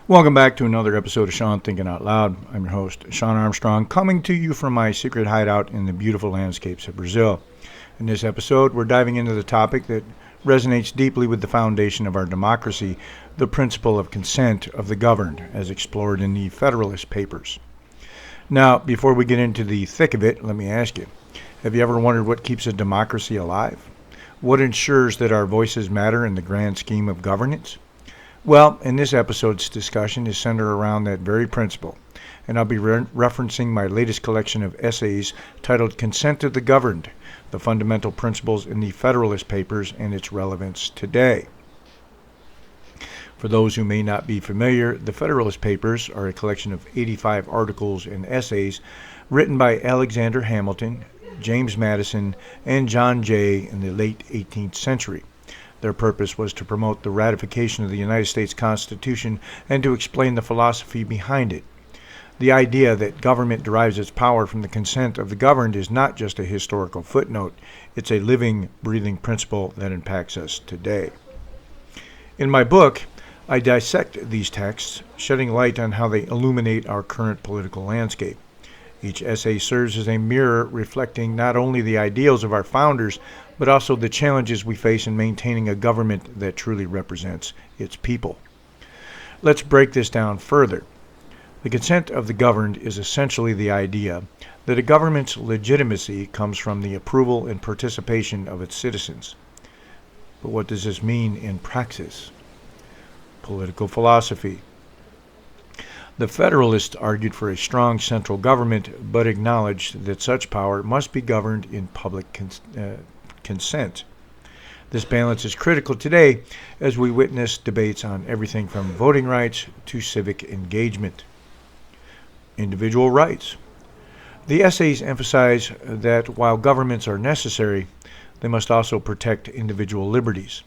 Welcome back to another episode of Shawn Thinking Out Loud. I'm your host, Shawn Armstrong, coming to you from my secret hideout in the beautiful landscapes of Brazil. In this episode, we're diving into the topic that resonates deeply with the foundation of our democracy, the principle of consent of the governed, as explored in the Federalist Papers. Now, before we get into the thick of it, let me ask you, have you ever wondered what keeps a democracy alive? What ensures that our voices matter in the grand scheme of governance? Well, in this episode's discussion is centered around that very principle, and I'll be referencing my latest collection of essays titled Consent of the Governed, the Fundamental Principles in the Federalist Papers and its Relevance Today. For those who may not be familiar, the Federalist Papers are a collection of 85 articles and essays written by Alexander Hamilton, James Madison, and John Jay in the late 18th century. Their purpose was to promote the ratification of the United States Constitution and to explain the philosophy behind it. The idea that government derives its power from the consent of the governed is not just a historical footnote, it's a living, breathing principle that impacts us today. In my book, I dissect these texts, shedding light on how they illuminate our current political landscape. Each essay serves as a mirror reflecting not only the ideals of our founders, but also the challenges we face in maintaining a government that truly represents its people. Let's break this down further. The consent of the governed is essentially the idea that a government's legitimacy comes from the approval and participation of its citizens. But what does this mean in praxis? Political philosophy. The Federalists argued for a strong central government, but acknowledged that such power must be governed in public consent. This balance is critical today as we witness debates on everything from voting rights to civic engagement. Individual rights. The essays emphasize that while governments are necessary, they must also protect individual liberties.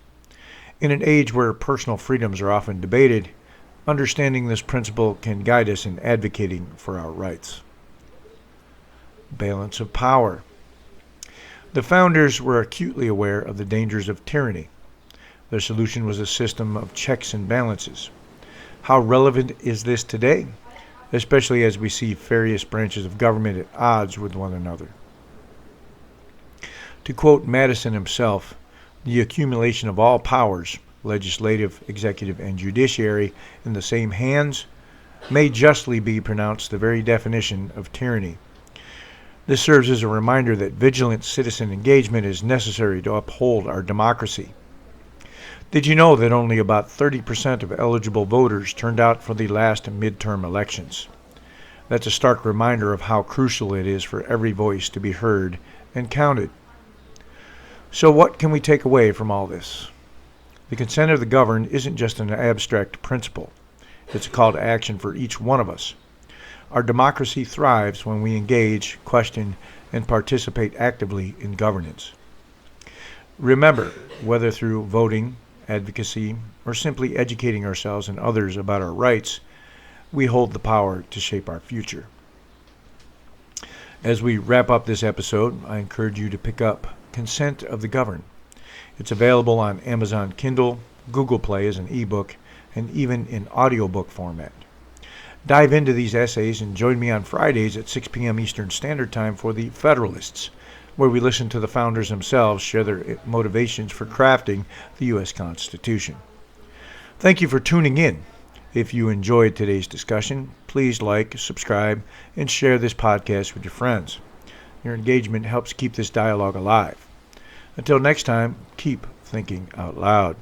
In an age where personal freedoms are often debated, understanding this principle can guide us in advocating for our rights. Balance of power. The founders were acutely aware of the dangers of tyranny. Their solution was a system of checks and balances. How relevant is this today, especially as we see various branches of government at odds with one another? To quote Madison himself, the accumulation of all powers, legislative, executive, and judiciary, in the same hands, may justly be pronounced the very definition of tyranny. This serves as a reminder that vigilant citizen engagement is necessary to uphold our democracy. Did you know that only about 30% of eligible voters turned out for the last midterm elections? That's a stark reminder of how crucial it is for every voice to be heard and counted. So what can we take away from all this? The consent of the governed isn't just an abstract principle. It's a call to action for each one of us. Our democracy thrives when we engage, question, and participate actively in governance. Remember, whether through voting, advocacy, or simply educating ourselves and others about our rights, we hold the power to shape our future. As we wrap up this episode, I encourage you to pick up Consent of the Governed. It's available on Amazon Kindle, Google Play as an ebook, and even in audiobook format. Dive into these essays and join me on Fridays at 6 p.m. Eastern Standard Time for the Federalists, where we listen to the founders themselves share their motivations for crafting the U.S. Constitution. Thank you for tuning in. If you enjoyed today's discussion, please like, subscribe, and share this podcast with your friends. Your engagement helps keep this dialogue alive. Until next time, keep thinking out loud.